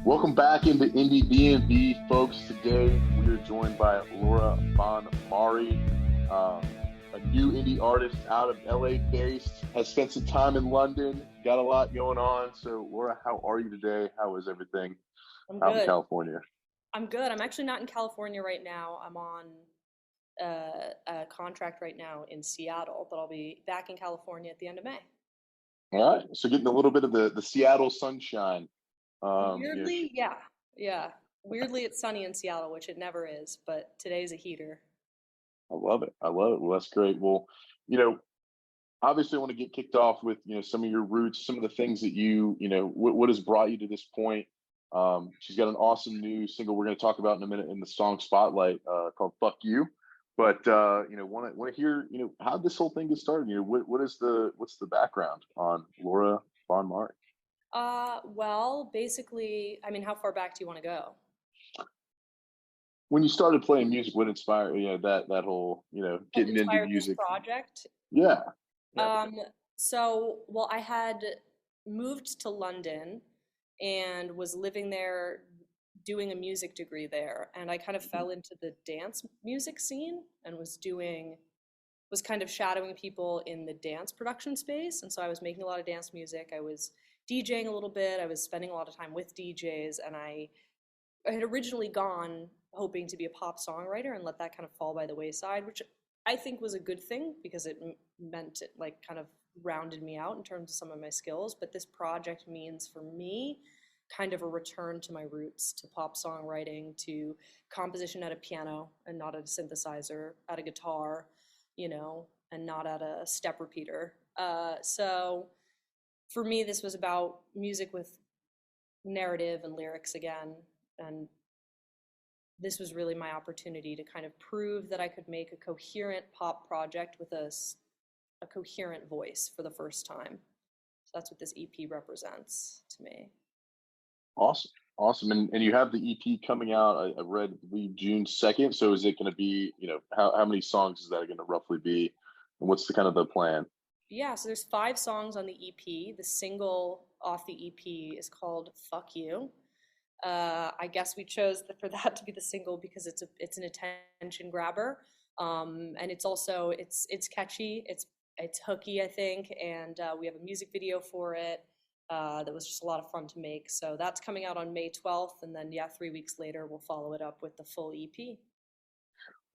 Welcome back into Indiebnb, folks. Today we are joined by Laura Bon Mari, a new indie artist out of LA based, has spent some time in London, got a lot going on. So Laura, how are you today? How is everything I'm out in good. California? I'm good. I'm actually not in California right now. I'm on a contract right now in Seattle, but I'll be back in California at the end of May. All right. So getting a little bit of the Seattle sunshine. Weirdly, yeah, yeah. Weirdly, it's sunny in Seattle, which it never is, but today's a heater. I love it. I love it. Well, that's great. Well, you know, obviously I want to get kicked off with some of your roots, some of the things that what has brought you to this point. She's got an awesome new single we're going to talk about in a minute in the song Spotlight, called "Fuck You." But want to hear how this whole thing gets started. What's the background on Laura Bon Mari? Well, basically, I mean, how far back do you want to go? When you started playing music, what inspired that whole What getting into inspired this music? project? Yeah, yeah. Um, well, I had moved to London and was living there doing a music degree there. And I kind of Mhm. fell into the dance music scene and was kind of shadowing people in the dance production space. And so I was making a lot of dance music. I was DJing a little bit. I was spending a lot of time with DJs. And I had originally gone hoping to be a pop songwriter and let that kind of fall by the wayside, which I think was a good thing because it meant it like kind of rounded me out in terms of some of my skills. But this project means for me kind of a return to my roots, to pop songwriting, to composition at a piano and not at a synthesizer, at a guitar, and not at a step repeater. So for me, this was about music with narrative and lyrics again. And this was really my opportunity to kind of prove that I could make a coherent pop project with a coherent voice for the first time. So that's what this EP represents to me. Awesome. Awesome. And you have the EP coming out, I read, I believe, June 2nd. So is it going to be, how many songs is that going to roughly be? And what's the kind of the plan? Yeah, so there's 5 songs on the EP. The single off the EP is called "Fuck You." I guess we chose for that to be the single because it's an attention grabber, and it's catchy, it's hooky, I think, and we have a music video for it that was just a lot of fun to make. So that's coming out on May 12th, and then 3 weeks later we'll follow it up with the full EP.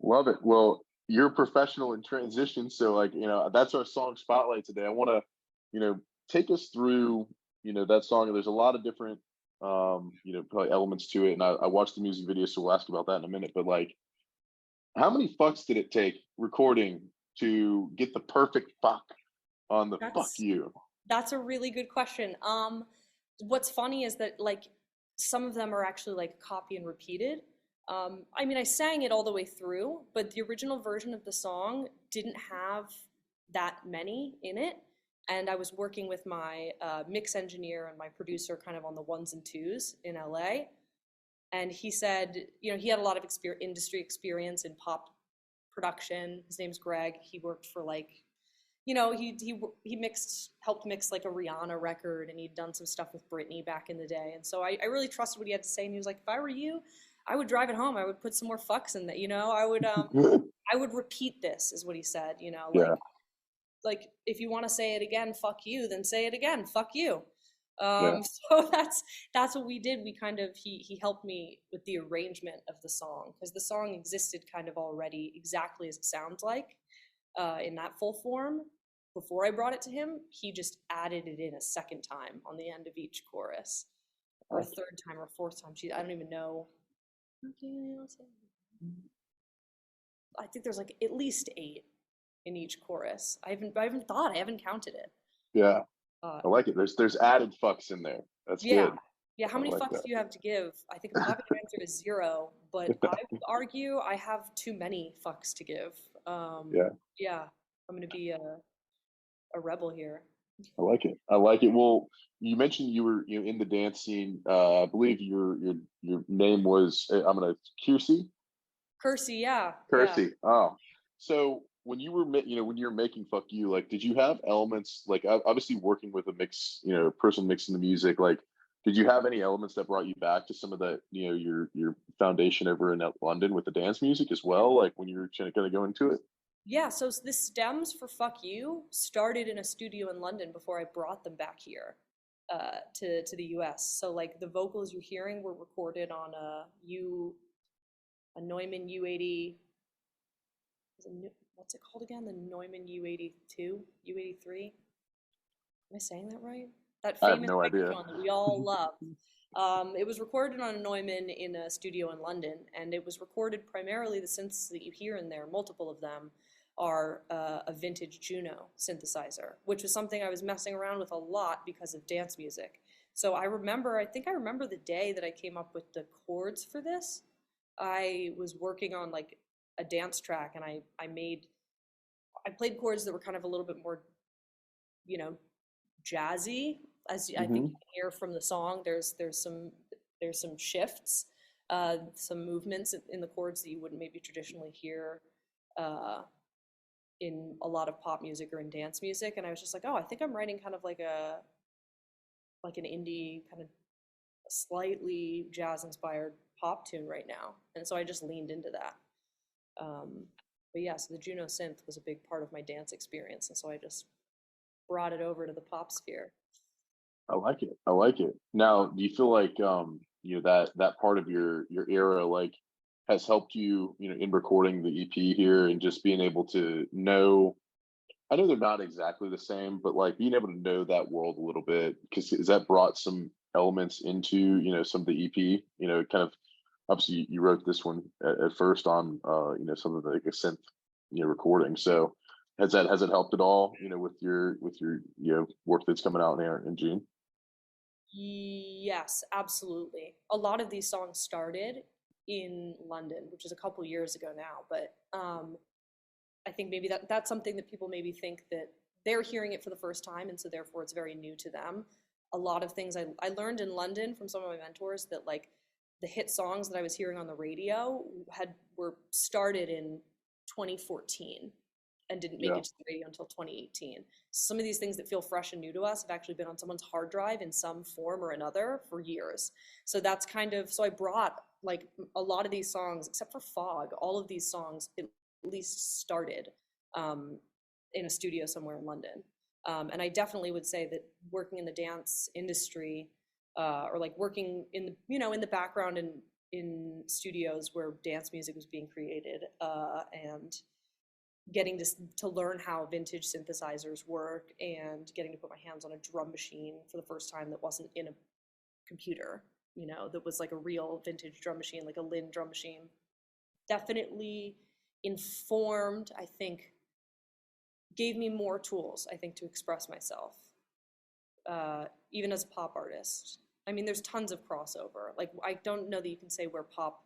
Love it. Well, you're a professional in transition. So, that's our song Spotlight today. I want to, take us through, that song. There's a lot of different, probably elements to it. And I watched the music video, so we'll ask about that in a minute. But, like, how many fucks did it take recording to get the perfect fuck on the "Fuck That's You"? That's a really good question. What's funny is that like some of them are actually like copy and repeated. I mean, I sang it all the way through, but the original version of the song didn't have that many in it. And I was working with my mix engineer and my producer kind of on the ones and twos in LA. And he said, he had a lot of industry experience in pop production. His name's Greg. He worked for like he helped mix like a Rihanna record, and he'd done some stuff with Britney back in the day. And so I really trusted what he had to say. And he was like, if I were you, I would drive it home. I would put some more fucks in that. I would repeat this, is what he said. Yeah. Like if you want to say it again, fuck you, then say it again, fuck you. Yeah. So that's what we did. We kind of he helped me with the arrangement of the song because the song existed kind of already exactly as it sounds like in that full form. Before I brought it to him, he just added it in a second time on the end of each chorus, or a third time or fourth time. I don't even know. I think there's like at least 8 in each chorus. I haven't counted it. Yeah. Uh, I like it. There's added fucks in there. That's yeah, good. yeah. How I many like fucks that. do you have to give? I think a popular answer is 0, but I would argue I have too many fucks to give. Yeah. Yeah, I'm gonna be a rebel here. I like it. I like it. Well, you mentioned you were in the dance scene. I believe your name was I'm gonna Kiersey. Kersey, yeah, yeah. Kersey. Oh, so when you were when you were making "Fuck You," like, did you have elements like obviously working with a mix, person mixing the music, like Did you have any elements that brought you back to some of that, your foundation over in London with the dance music as well, like when you were trying to kind of go into it? Yeah, so this stems for Fuck You started in a studio in London before I brought them back here to the US. So like the vocals you're hearing were recorded on a Neumann U80. What's it called again? The Neumann U82, U83. Am I saying that right? That I have famous no idea. microphone that we all love. It was recorded on a Neumann in a studio in London, and it was recorded primarily the synths that you hear in there, multiple of them, are a vintage Juno synthesizer, which was something I was messing around with a lot because of dance music. So I think I remember the day that I came up with the chords for this. I was working on like a dance track, and I played chords that were kind of a little bit more, you know, jazzy, as I think you Hmm. can hear from the song. There's some shifts, some movements in the chords that you wouldn't maybe traditionally hear uh, in a lot of pop music or in dance music. And I was just like, oh, I think I'm writing kind of like an indie kind of slightly jazz inspired pop tune right now. And so I just leaned into that. Um, but yeah, so the Juno synth was a big part of my dance experience, and so I just brought it over to the pop sphere. I like it. I like it. Now, do you feel like that part of your era like has helped you, in recording the EP here and just being able to know, I know they're not exactly the same, but like being able to know that world a little bit, because has that brought some elements into, some of the EP, kind of, obviously you wrote this one at first on, some of the like, synth, recording. So has it helped at all, with your work that's coming out in June? Yes, absolutely. A lot of these songs started in London, which is a couple years ago now, but I think maybe that's something that people maybe think that they're hearing it for the first time, and so therefore it's very new to them. A lot of things I learned in London from some of my mentors that like the hit songs that I was hearing on the radio were started in 2014 and didn't make Yeah. it to the radio until 2018. Some of these things that feel fresh and new to us have actually been on someone's hard drive in some form or another for years. So that's kind of, so I brought like a lot of these songs, except for Fog, all of these songs at least started um, in a studio somewhere in London. And I definitely would say that working in the dance industry, or like working in the in the background in studios where dance music was being created, and getting to learn how vintage synthesizers work and getting to put my hands on a drum machine for the first time that wasn't in a computer, that was like a real vintage drum machine, like a Lynn drum machine. Definitely informed, I think, gave me more tools, I think, to express myself, even as a pop artist. I mean, there's tons of crossover. Like, I don't know that you can say where pop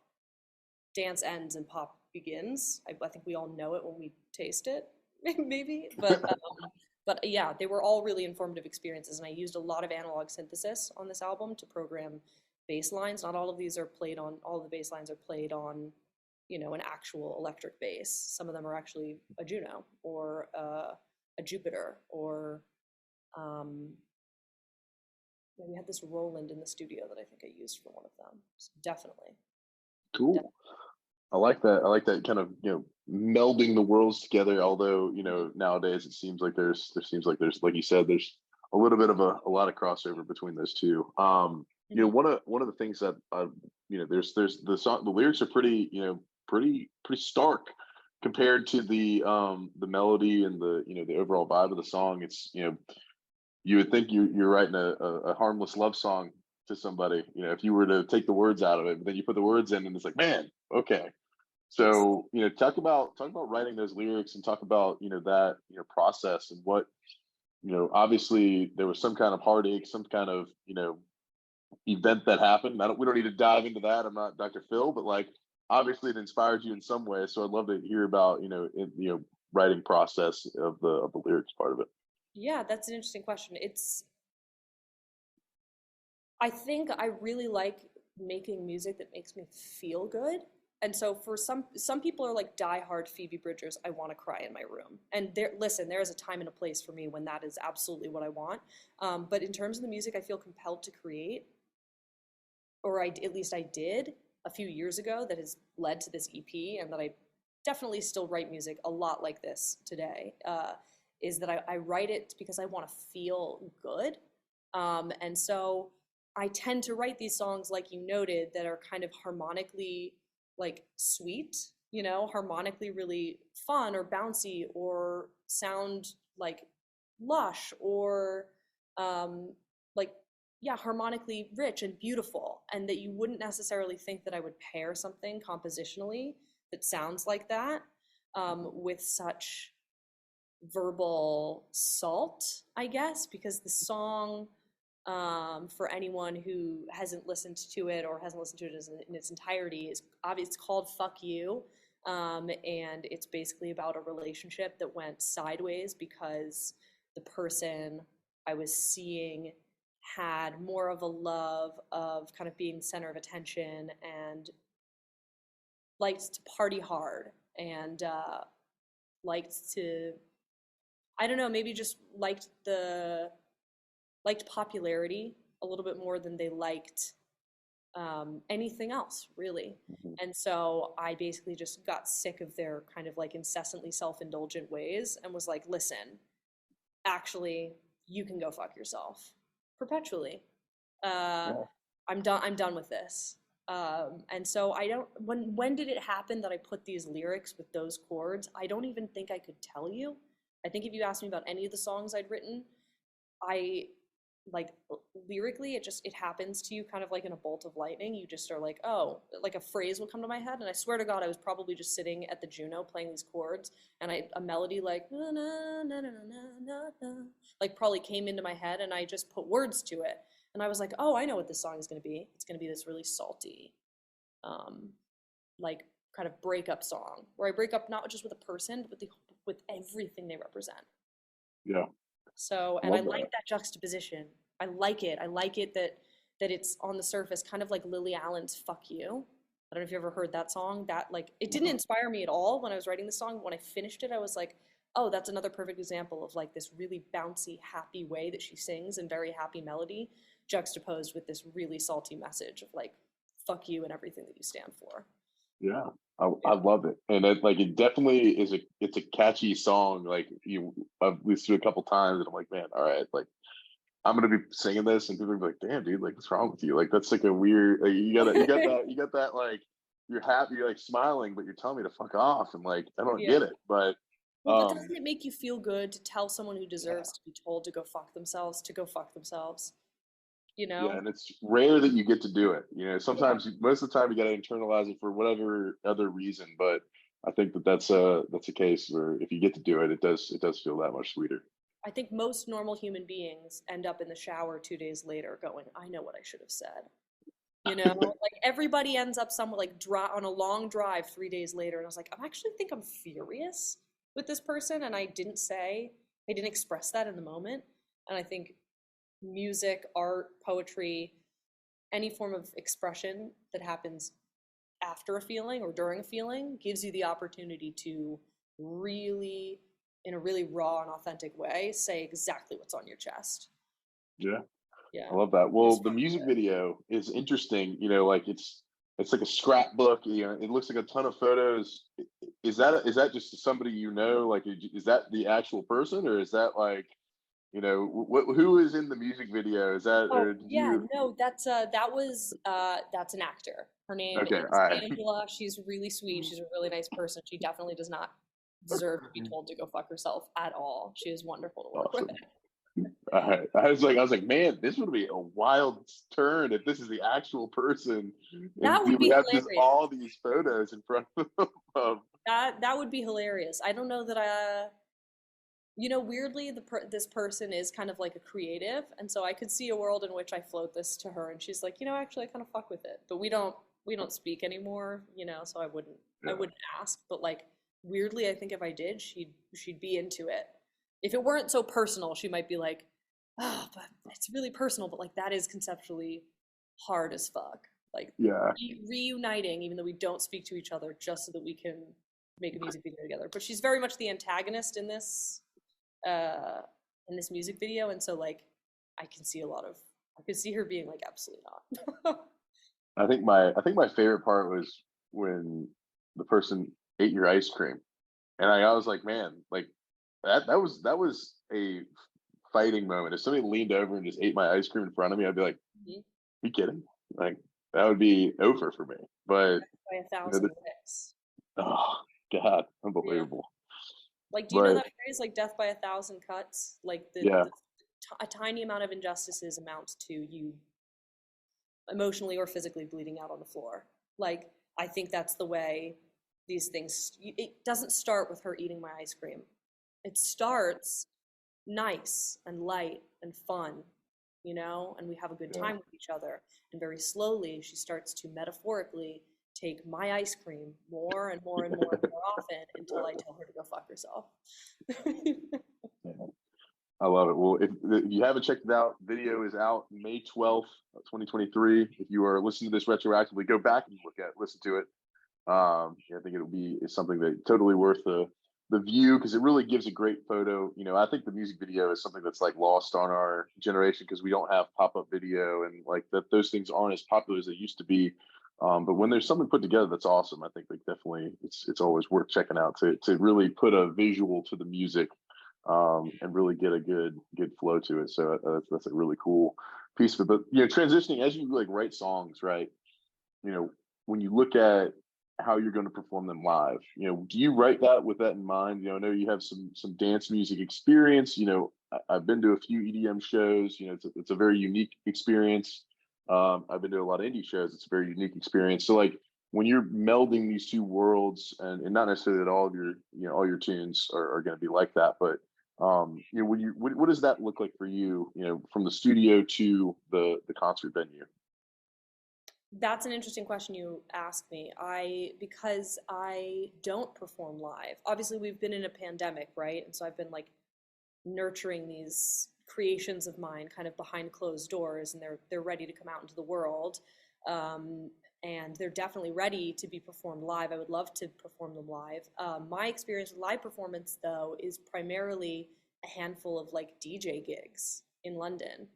dance ends and pop begins. I think we all know it when we taste it, maybe. But yeah, they were all really informative experiences, and I used a lot of analog synthesis on this album to program bass lines. Not all of these are played on. All of the bass lines are played on, an actual electric bass. Some of them are actually a Juno or a Jupiter, or um, yeah, we had this Roland in the studio that I think I used for one of them. So definitely, Cool. I like that. I like that kind of, melding the worlds together. Although, nowadays it seems like there's like you said, there's a little bit of a lot of crossover between those two. Mhm. One of the things that there's the lyrics are pretty, pretty stark compared to the melody and the overall vibe of the song. It's, you would think you're writing a harmless love song to somebody, if you were to take the words out of it, but then you put the words in and it's like, man, okay. Yes. So, talk about writing those lyrics and talk about, that, process and what, obviously there was some kind of heartache, some kind of, event that happened. We don't need to dive into that. I'm not Dr. Phil, but like, obviously it inspired you in some way. So I'd love to hear about, writing process of the lyrics part of it. Yeah, that's an interesting question. I think I really like making music that makes me feel good. And so for some people are like diehard Phoebe Bridgers, I want to cry in my room. And there is a time and a place for me when that is absolutely what I want. But in terms of the music I feel compelled to create, or at least I did a few years ago, that has led to this EP, and that I definitely still write music a lot like this today, is that I write it because I want to feel good. And so I tend to write these songs, like you noted, that are kind of harmonically like sweet, harmonically really fun or bouncy, or sound like lush, or like, yeah, harmonically rich and beautiful, and that you wouldn't necessarily think that I would pair something compositionally that sounds like that, with such verbal salt, I guess, because the song, for anyone who hasn't listened to it or hasn't listened to it in its entirety, is obvious. It's called "Fuck You," and it's basically about a relationship that went sideways because the person I was seeing had more of a love of kind of being center of attention, and liked to party hard, and liked to, I don't know, maybe just liked popularity a little bit more than they liked anything else, really. Mhm. And so I basically just got sick of their kind of like incessantly self-indulgent ways, and was like, listen, actually, you can go fuck yourself perpetually. Uh, Yeah. I'm done with this. And so I don't. When did it happen that I put these lyrics with those chords? I don't even think I could tell you. I think if you asked me about any of the songs I'd written, I like, lyrically, it happens to you kind of like in a bolt of lightning. You just are like, oh, like a phrase will come to my head, and I swear to God, I was probably just sitting at the Juno playing these chords, and a melody like na na na na na na na, like probably came into my head, and I just put words to it, and I was like, oh, I know what this song is going to be. It's going to be this really salty, um, like kind of breakup song, where I break up not just with a person, but with everything they represent. Yeah. So, I and I love like that. that juxtaposition. I like it. I like it that it's on the surface kind of like Lily Allen's "Fuck You." I don't know if you ever heard that song. That, like, it didn't No. inspire me at all when I was writing the song. But when I finished it, I was like, oh, that's another perfect example of like this really bouncy, happy way that she sings, and very happy melody, juxtaposed with this really salty message of like "fuck you" and everything that you stand for. Yeah. I Yeah. love it. And it definitely it's a catchy song. Like I've listened to it a couple times and I'm like, man, all right, like I'm gonna be singing this and people are gonna be like, damn, dude, like what's wrong with you? Like that's like a weird, like, you got that, like you're happy, you're like smiling, but you're telling me to fuck off, and like I don't Yeah. get it. But Well, but doesn't it make you feel good to tell someone who yeah. deserves to be told to go fuck themselves to go fuck themselves? You Yeah, know? and it's rare that you get to do it. Yeah. Sometimes most of the time you got to internalize it for whatever other reason. But I think that that's a case where if you get to do it, it does feel that much sweeter. I think most normal human beings end up in the shower 2 days later going, I know what I should have said. Like everybody ends up somewhere like on a long drive 3 days later. And I was like, I actually think I'm furious with this person. And I didn't express that in the moment. And I think music, art, poetry, any form of expression that happens after a feeling or during a feeling gives you the opportunity to really, in a really raw and authentic way, say exactly what's on your chest. Yeah, Yeah. I love that. It Well, was the fun. music video is interesting. Like it's like a scrapbook. It looks like a ton of photos. Is that just somebody Like, is that the actual person, or is that like who is in the music video? Is that, Oh or did yeah, you? no, that's an actor. Her name Okay, is all right. Angela. She's really sweet. She's a really nice person. She definitely does not deserve to be told to go fuck herself at all. She is wonderful to work with. Awesome. I was like, man, this would be a wild turn if this is the actual person, and That would we be have just hilarious. all these photos in front of them. That would be hilarious. I don't know that weirdly, this person is kind of like a creative, and so I could see a world in which I float this to her, and she's like, actually, I kind of fuck with it, but we don't speak anymore, so I Yeah, wouldn't ask, but like weirdly, I think if I did, she'd be into it. If it weren't so personal, she might be like, oh, but it's really personal, but like that is conceptually hard as fuck. Like yeah, reuniting, even though we don't speak to each other, just so that we can make a music video together. But she's very much the antagonist uh in this music video, and so like I can see I could see her being like absolutely not. I think my favorite part was when the person ate your ice cream, and I was like, man, like that was a fighting moment. If somebody leaned over and just ate my ice cream in front of me, I'd be like, Mhm. "You kidding?" Like that would be over for me. But By a you know, thousand licks. oh God, Yeah. unbelievable. Like, do you know But that phrase, like death by a thousand cuts? Like yeah, a tiny amount of injustices amounts to you emotionally or physically bleeding out on the floor. Like, I think that's the way these things, it doesn't start with her eating my ice cream. It starts nice and light and fun, and we have a good yeah. time with each other. And very slowly, she starts to metaphorically take my ice cream more and more and more and more often until I tell her to go fuck herself. Yeah. I love it. Well, if you haven't checked it out, video is out May 12th, 2023. If you are listening to this retroactively, go back and listen to it. Yeah, I think it's something that totally worth the view because it really gives a great photo. I think the music video is something that's like lost on our generation because we don't have pop up video and like that those things aren't as popular as they used to be. But when there's something put together that's awesome, I think like definitely it's always worth checking out to really put a visual to the music and really get a good flow to it. So that's a really cool piece of it. But transitioning as you like write songs, right? you know, when you look at how you're going to perform them live, do you write that with that in mind? I know you have some dance music experience. I've been to a few EDM shows. It's a very unique experience. I've been to a lot of indie shows. It's a very unique experience. So like when you're melding these two worlds, and not necessarily that all of your all your tunes are going to be like that, but what does that look like for you? From the studio to the concert venue. That's an interesting question you asked me. Because I don't perform live. Obviously, we've been in a pandemic, right? And so I've been like nurturing these creations of mine kind of behind closed doors, and they're ready to come out into the world. Um, and they're definitely ready to be performed live. I would love to perform them live. My experience with live performance, though, is primarily a handful of like DJ gigs in London.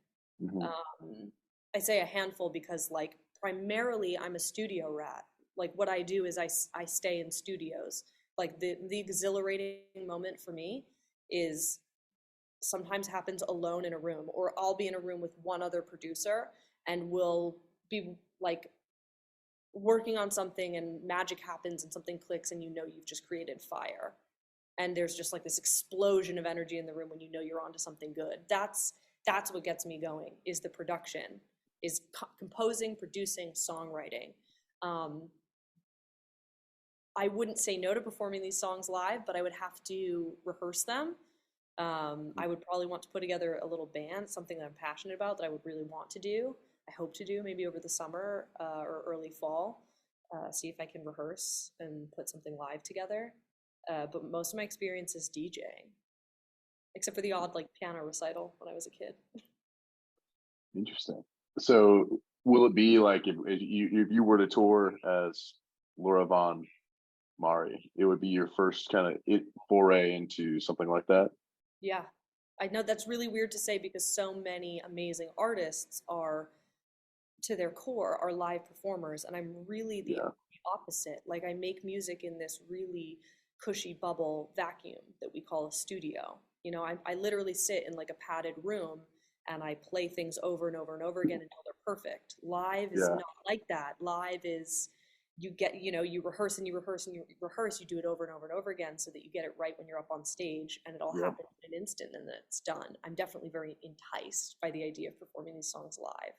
Hmm. Um, I say a handful because, like, primarily I'm a studio rat. Like, what I do is I stay in studios. Like, the exhilarating moment for me is sometimes happens alone in a room, or I'll be in a room with one other producer and we'll be like working on something and magic happens and something clicks and you've just created fire. And there's just like this explosion of energy in the room when you're onto something good. That's what gets me going, is the production, is composing, producing, songwriting. um, I wouldn't say no to performing these songs live, but I would have to rehearse them. I would probably want to put together a little band, something that I'm passionate about, that I would really want to do. I hope to do maybe over the summer or early fall. See if I can rehearse and put something live together. But most of my experience is DJing, except for the odd like piano recital when I was a kid. Interesting. So, will it be like if you were to tour as Laura Von Mari, it would be your first kind of foray into something like that? Yeah, I know that's really weird to say because so many amazing artists are, to their core, are live performers, and I'm really the Yeah, opposite. Like, I make music in this really cushy bubble vacuum that we call a studio. I literally sit in like a padded room and I play things over and over and over again until they're perfect. Live is yeah, not like that. Live is, you rehearse and you rehearse and you rehearse, you do it over and over and over again so that you get it right when you're up on stage, and it all yeah. happens in an instant and then it's done. I'm definitely very enticed by the idea of performing these songs live.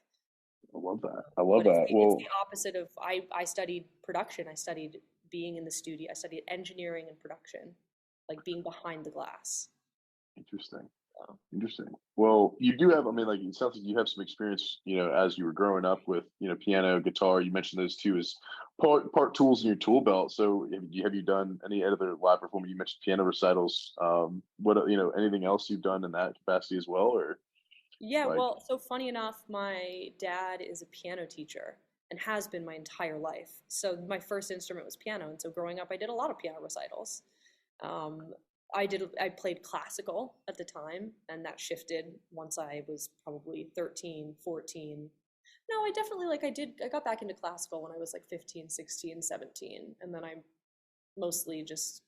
I love that. I love But it's that. the Well, opposite of, I studied production. I studied being in the studio. I studied engineering and production, like being behind the glass. interesting. So, Interesting. Well, you do have, I mean, like, it sounds like you have some experience, as you were growing up with, piano, guitar. You mentioned those two as part tools in your tool belt. So, have you done any other live performance? You mentioned piano recitals. Anything else you've done in that capacity as well, or yeah, like, well, so funny enough, my dad is a piano teacher and has been my entire life. So my first instrument was piano, and so growing up, I did a lot of piano recitals. Um, I played classical at the time, and that shifted once I was probably 13, 14. No, I definitely I got back into classical when I was like 15, 16, 17, and then I mostly just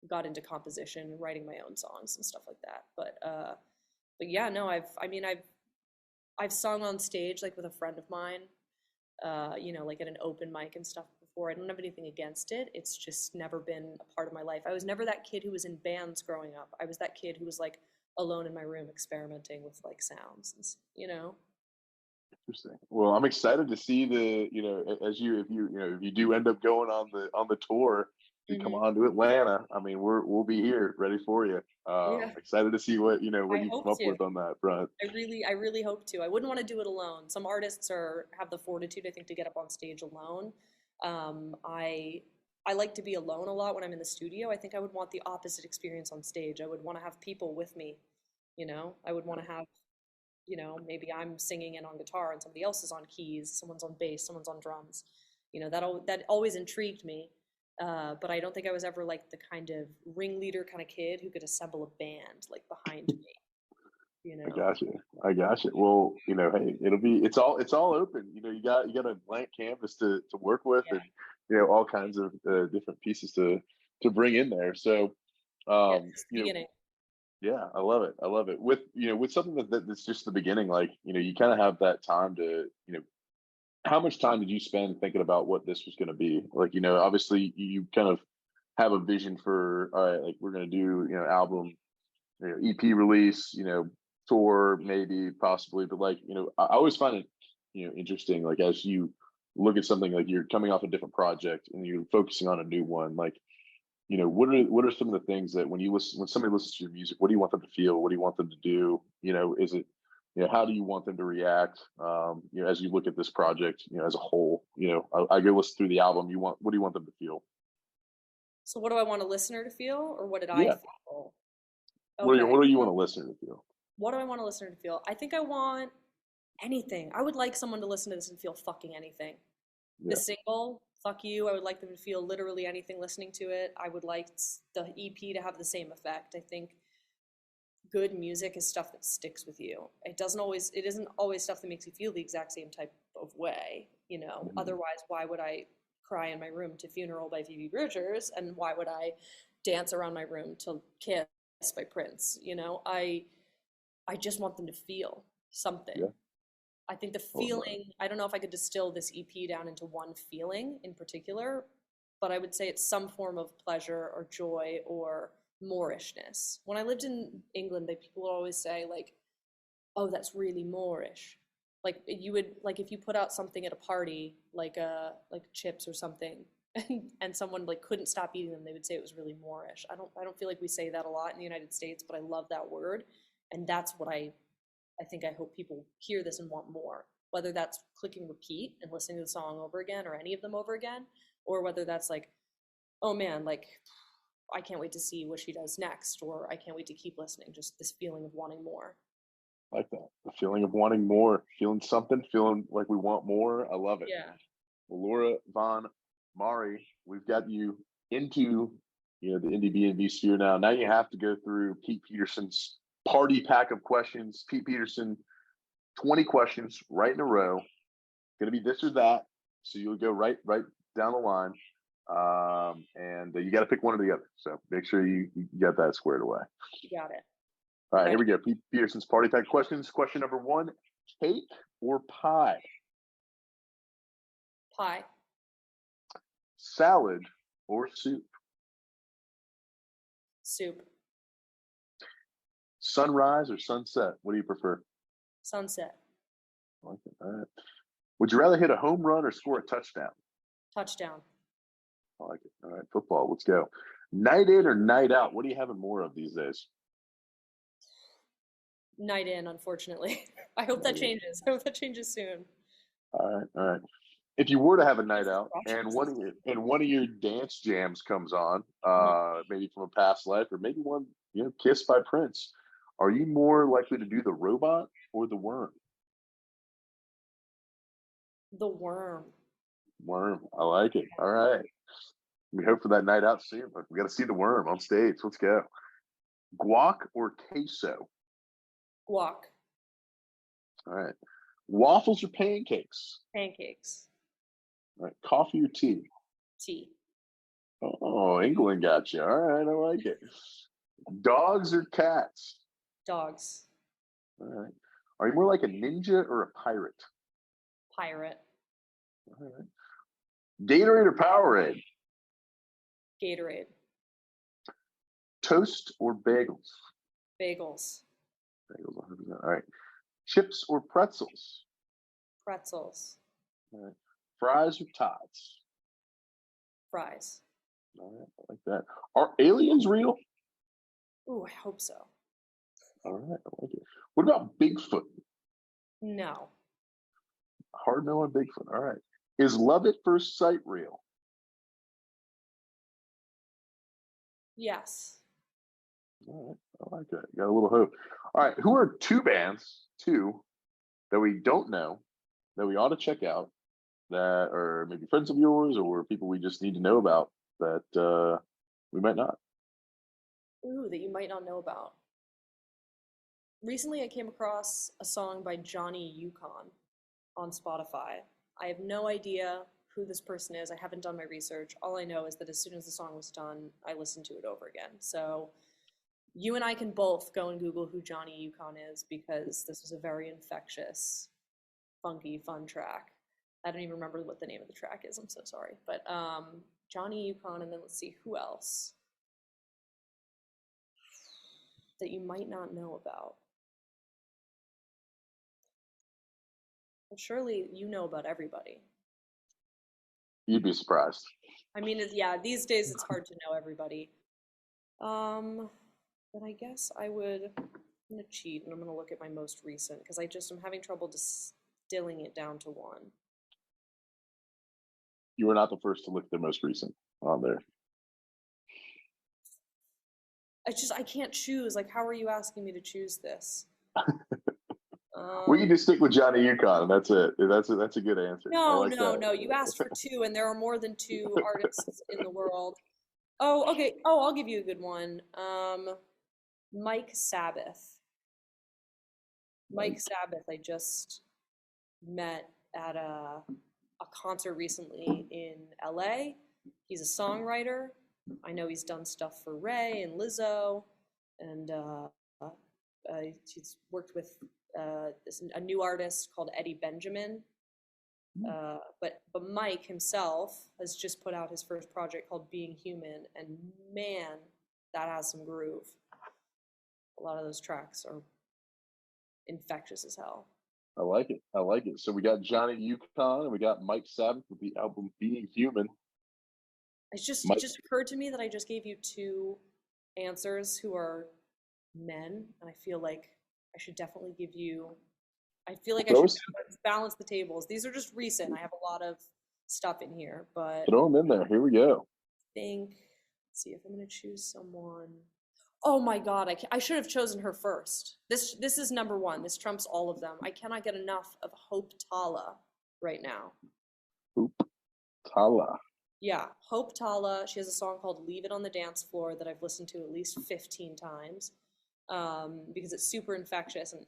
got into composition, writing my own songs and stuff like that. But yeah, no, I've sung on stage like with a friend of mine, like at an open mic and stuff before. I don't have anything against it. It's just never been a part of my life. I was never that kid who was in bands growing up. I was that kid who was like alone in my room experimenting with like sounds, Interesting. Well, I'm excited to see as if you do end up going on the tour, to come Hmm. on to Atlanta. I mean, we'll be here ready for you. Yeah, Excited to see what I you come hope up to. with on that front. I really hope to. I wouldn't want to do it alone. Some artists have the fortitude, I think, to get up on stage alone. Um, I I like to be alone a lot when I'm in the studio. I think I would want the opposite experience on stage. I would want to have people with me. I would want to have, maybe I'm singing in on guitar and somebody else is on keys, someone's on bass, someone's on drums. That always intrigued me. But I don't think I was ever like the kind of ringleader kind of kid who could assemble a band like behind me. You I know. got you. I got you. Well, hey, it's all open. You got a blank canvas to work with, and all kinds of different pieces to bring in there. So, Yeah, it's just the you know, beginning. yeah, I love it. I love it. With something that's just the beginning, like, you kind of have that time to, how much time did you spend thinking about what this was going to be? Like, obviously you kind of have a vision for, all right, like we're going to do, album, EP release, tour, maybe possibly, but like, I always find it, interesting. Like as you look at something, like you're coming off a different project and you're focusing on a new one, like, what are some of the things that when somebody listens to your music, what do you want them to feel? What do you want them to do? Is it, how do you want them to react? As you look at this project, as a whole, I go listen through the album. What do you want them to feel? So what do I want a listener to feel, or what did I Yeah. feel? What Okay. do you want a listener to feel? What do I want a listener to feel? I think I want anything. I would like someone to listen to this and feel fucking anything. The Yeah. single, fuck you. I would like them to feel literally anything listening to it. I would like the EP to have the same effect. I think good music is stuff that sticks with you. It isn't always stuff that makes you feel the exact same type of way. Mhm. Otherwise, why would I cry in my room to Funeral by Phoebe Bridgers, and why would I dance around my room to Kiss by Prince? I just want them to feel something. Yeah. I think the I love that. feeling, I don't know if I could distill this EP down into one feeling in particular, but I would say it's some form of pleasure or joy or Moorishness. When I lived in England, people would always say, like, oh, that's really Moorish. Like you would like if you put out something at a party, like chips or something, and someone like couldn't stop eating them, they would say it was really Moorish. I don't feel like we say that a lot in the United States, but I love that word. And that's what I think I hope people hear this and want more. Whether that's clicking repeat and listening to the song over again or any of them over again, or whether that's like, oh man, like I can't wait to see what she does next, or I can't wait to keep listening. Just this feeling of wanting more. I like that. The feeling of wanting more, feeling something, feeling like we want more. I love it. Yeah. Well, Laura Von Mari, we've got you into the Indiebnb sphere now. Now you have to go through Pete Peterson's party pack of questions. Pete Peterson, 20 questions right in a row. Going to be this or that. So you'll go right down the line. And you got to pick one or the other. So make sure you get that squared away. You got it. All I'm right, here ready. we go. Pete Peterson's party pack questions. Question number one: cake or pie? Pie. Salad or soup? Soup. Sunrise or sunset? What do you prefer? Sunset. I like it. All right. Would you rather hit a home run or score a touchdown? Touchdown. I like it. All right, football. Let's go. Night in or night out? What are you having more of these days? Night in, unfortunately. I hope that Night in. changes. I hope that changes soon. All right, all right. If you were to have a night Answer out and questions. one of your dance jams comes on, Mhm. maybe from a past life, or maybe one, Kissed by Prince, are you more likely to do the robot or the worm? The worm. Worm. I like it. All right. We hope for that night out soon, but we got to see the worm on stage. Let's go. Guac or queso? Guac. All right. Waffles or pancakes? Pancakes. All right. Coffee or tea? Tea. Oh, England got you. All right, I like it. Dogs or cats? Dogs. All right. Are you more like a ninja or a pirate? Pirate. All right. Gatorade or Powerade? Gatorade. Toast or bagels? Bagels. Bagels, 100%. All right. Chips or pretzels? Pretzels. All right. Fries or tots? Fries. All right, I like that. Are aliens real? Ooh, I hope so. All right, I like it. What about Bigfoot? No. Hard no on Bigfoot. All right. Is love at first sight real? Yes. All right, I like that. You got a little hope. All right, who are two that we don't know that we ought to check out that are maybe friends of yours or people we just need to know about that we might not? Ooh, that you might not know about. Recently, I came across a song by Johnny Yukon on Spotify. I have no idea who this person is. I haven't done my research. All I know is that as soon as the song was done, I listened to it over again. So you and I can both go and Google who Johnny Yukon is because this was a very infectious, funky, fun track. I don't even remember what the name of the track is. I'm so sorry. But Johnny Yukon, and then let's see who else that you might not know about. Well, surely you know about everybody. You'd be surprised. I mean, yeah, these days it's hard to know everybody. But I guess I'm gonna cheat and I'm gonna look at my most recent because I'm having trouble distilling it down to one. You were not the first to look at the most recent on there. I can't choose. Like, how are you asking me to choose this? We can just stick with Johnny Yukon, and that's it. That's a good answer. I No, like no, that. no. You asked for two, and there are more than two artists in the world. Oh, okay. Oh, I'll give you a good one. Mike Sabbath. Mike Sabbath, I just met at a concert recently in LA. He's a songwriter. I know he's done stuff for Ray and Lizzo, and he's worked with a new artist called Eddie Benjamin. But Mike himself has just put out his first project called Being Human, and man, that has some groove. A lot of those tracks are infectious as hell. I like it. I like it. So we got Johnny Yukon and we got Mike Sabbath with the album Being Human. It Mike, just occurred to me that I just gave you two answers who are men, and I feel like I should definitely give you. I feel like I should balance the tables. These are just recent. I have a lot of stuff in here, but throw them in there. Here we go. Let's see if I'm going to choose someone. Oh my God, I should have chosen her first. This is number one. This trumps all of them. I cannot get enough of Hope Tala right now. Hope Tala. Yeah, Hope Tala. She has a song called Leave It on the Dance Floor that I've listened to at least 15 times because it's super infectious. And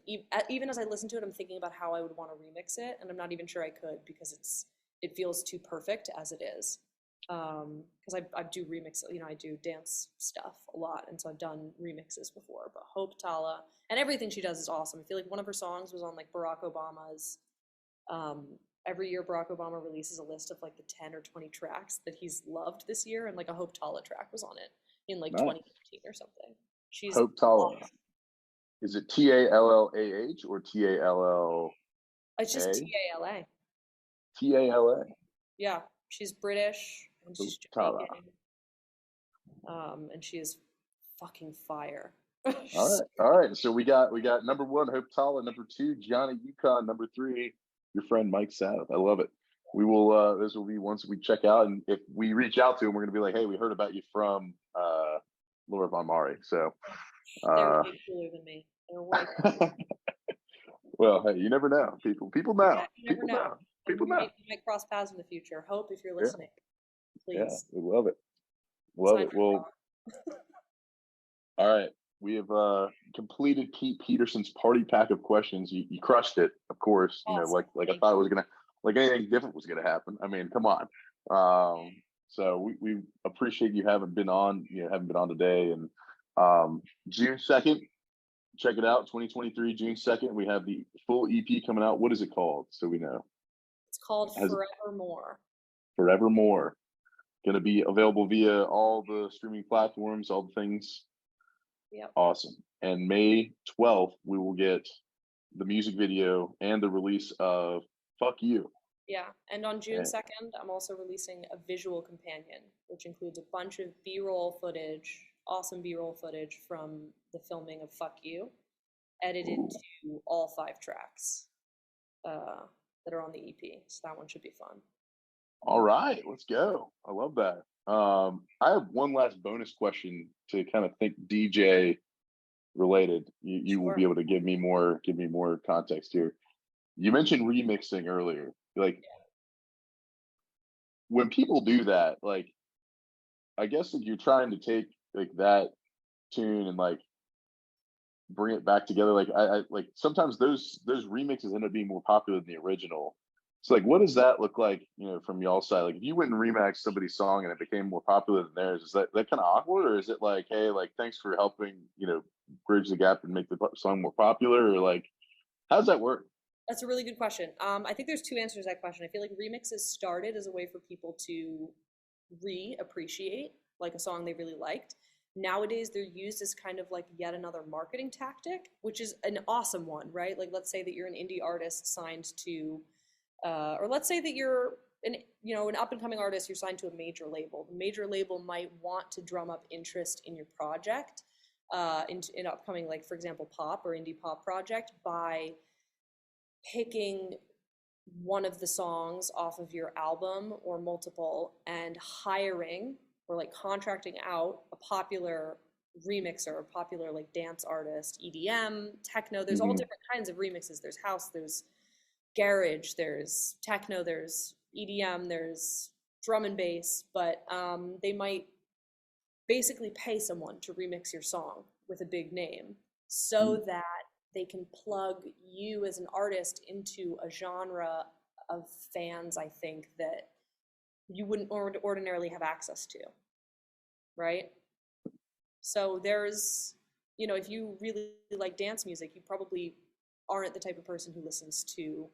even as I listen to it, I'm thinking about how I would want to remix it, and I'm not even sure I could because it feels too perfect as it is. Because I do remix, I do dance stuff a lot, and so I've done remixes before. But Hope Tala, and everything she does is awesome. I feel like one of her songs was on like Barack Obama's. Every year Barack Obama releases a list of like the 10 or 20 tracks that he's loved this year, and like a Hope Tala track was on it in like 2015 or something. She's Hope Tala. Awesome. Is it Tallah or Tall? It's just Tala. Talla. Yeah, she's British and she's Jamaican. And she is fucking fire. All right. So we got number one, Hope Tala, number two, Johnny Yukon, number three, your friend Mike Sabbath. I love it. We will. This will be ones we check out, and if we reach out to him, we're going to be like, "Hey, we heard about you from Laura Von Mari." So they're way cooler than me. They're way cooler. Well, hey, you never know. People know. Yeah, you never know. People know. We might cross paths in the future. Hope, if you're listening, please. Yeah, we love it. Love it. Well, all right. We have completed Pete Peterson's party pack of questions. You crushed it. Of course, Awesome. like I Thank thought it you. was gonna, like anything different was gonna happen. I mean, come on. So we appreciate you haven't been on, haven't been on today. And June 2nd, check it out. 2023 June 2nd, we have the full EP coming out. What is it called? So we know. It's called Has Forevermore. Forevermore. Going to be available via all the streaming platforms, all the things. Yep. Awesome. And May 12th, we will get the music video and the release of Fuck You. Yeah, and on June And, 2nd, I'm also releasing a visual companion, which includes a bunch of B-roll footage, awesome B-roll footage from the filming of Fuck You, edited ooh, to all 5 tracks that are on the EP. So that one should be fun. all right, let's go. I love that. I have one last bonus question to kind of think DJ related. You will Sure. be able to give me more context here. You mentioned remixing earlier. Like when people do that, like I guess like you're trying to take like that tune and like bring it back together. Like I like sometimes those remixes end up being more popular than the original. So like what does that look like, from y'all's side? Like if you went and remixed somebody's song and it became more popular than theirs, is that kind of awkward, or is it like, hey, like thanks for helping, bridge the gap and make the song more popular, or like how does that work? That's a really good question. I think there's 2 answers to that question. I feel like remixes started as a way for people to reappreciate like a song they really liked. Nowadays, they're used as kind of like yet another marketing tactic, which is an awesome one, right? Like, let's say that you're an indie artist signed to, or let's say that you're an up and coming artist, you're signed to a major label. The major label might want to drum up interest in your project, in upcoming, like for example, pop or indie pop project by picking one of the songs off of your album or multiple and hiring or like contracting out a popular remixer, a popular like dance artist, EDM, techno. There's all Hmm. different kinds of remixes. There's house, there's garage, there's techno, there's EDM, there's drum and bass, but they might basically pay someone to remix your song with a big name so that they can plug you as an artist into a genre of fans, I think, that you wouldn't ordinarily have access to, right? So there's, if you really like dance music, you probably aren't the type of person who listens to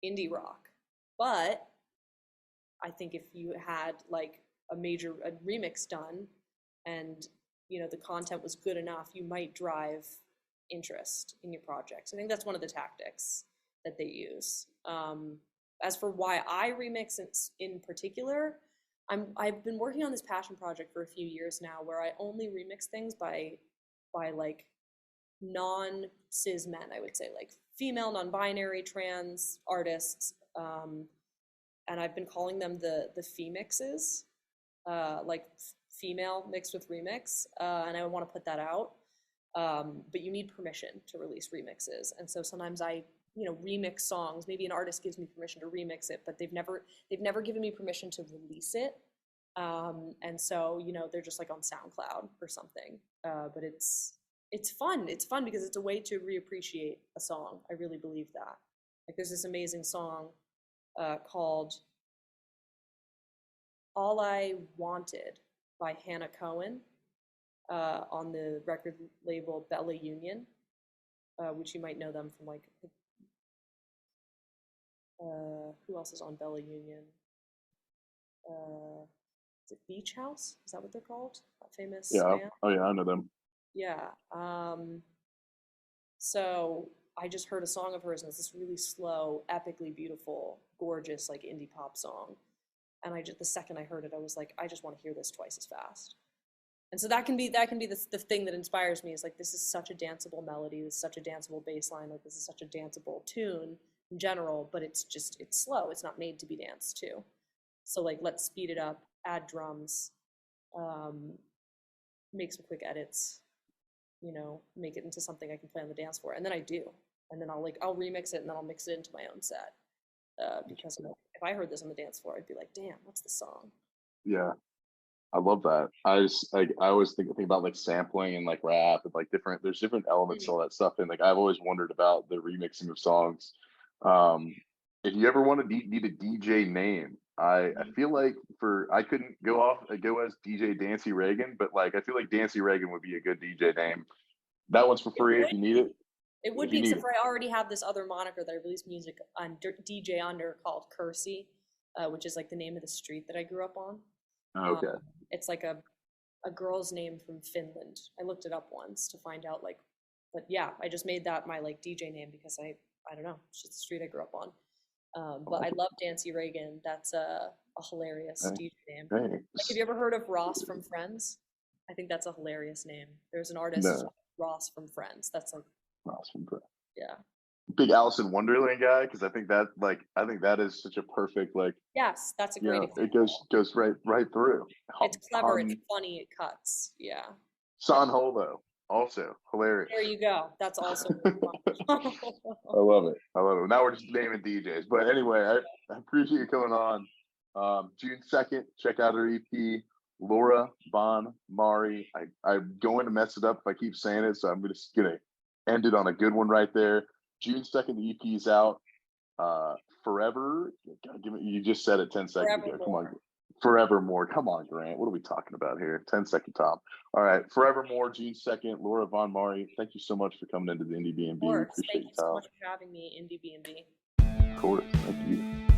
indie rock. But I think if you had like a remix done and the content was good enough, you might drive interest in your projects. I think that's one of the tactics that they use. As for why I remix in particular, I've been working on this passion project for a few years now, where I only remix things by like non-cis men, I would say, like female, non-binary, trans artists, and I've been calling them the femixes, like female mixed with remix, and I want to put that out. But you need permission to release remixes, and so sometimes I remix songs. Maybe an artist gives me permission to remix it, but they've never given me permission to release it. And so they're just like on SoundCloud or something. But it's fun. It's fun because it's a way to reappreciate a song. I really believe that. Like there's this amazing song called "All I Wanted" by Hannah Cohen on the record label Bella Union, which you might know them from like. Who else is on Bella Union? Is it Beach House? Is that what they're called? That famous Yeah. band? Oh yeah, I know them. Yeah. So I just heard a song of hers, and it's this really slow, epically beautiful, gorgeous, like indie pop song. And the second I heard it, I was like, I just want to hear this twice as fast. And so that can be the thing that inspires me, is like, this is such a danceable melody, this is such a danceable bass line, like this is such a danceable tune in general, but it's slow. It's not made to be danced to. So like, let's speed it up, add drums, make some quick edits, make it into something I can play on the dance floor. And then I do. And then I'll remix it, and then I'll mix it into my own set. Because if I heard this on the dance floor, I'd be like, damn, what's the song? Yeah. I love that. I just like I always think about like sampling and like rap and like there's different elements to all that stuff. And like I've always wondered about the remixing of songs. Um, if you ever want to need a DJ name, I Mhm. feel like I couldn't go as DJ Dancy Reagan, but like I feel like Dancy Reagan would be a good DJ name. That one's for It free if would you need be. it. It would If be, you need except it. for I already have this other moniker that I release music under DJ under called Kersey, which is like the name of the street that I grew up on. Um, Okay. it's like a girl's name from Finland. I looked it up once to find out like, but yeah, I just made that my like DJ name because I don't know, it's just the street I grew up on. I But like I love Dancy Reagan. That's a hilarious it. DJ name. Hey, Like, have you ever heard of Ross from Friends? I think that's a hilarious name. There's an artist, no, Ross from Friends. That's like, awesome. yeah. Big Alice in Wonderland guy because I think that is such a perfect like Yes, that's a great it example. goes right through. It's clever, it's Han funny, it cuts. Yeah. San Holo also There hilarious. you go. That's also really fun. I love it. I love it. Now we're just naming DJs. But anyway, I appreciate you coming on. June 2nd, check out her EP, Laura Von Mari. I'm going to mess it up if I keep saying it, so I'm just going to end it on a good one right there. June 2nd, the EP is out. Forever. God, you just said it 10 seconds ago. Come on. Forevermore. Forevermore. Come on, Grant. What are we talking about here? 10-second top. All right. Forevermore, June 2nd, Laura Von Mari. Thank you so much for coming into the Indie Of BNB. We course. appreciate Thank your you so time. much for having me, Indiebnb. Of course. Thank you.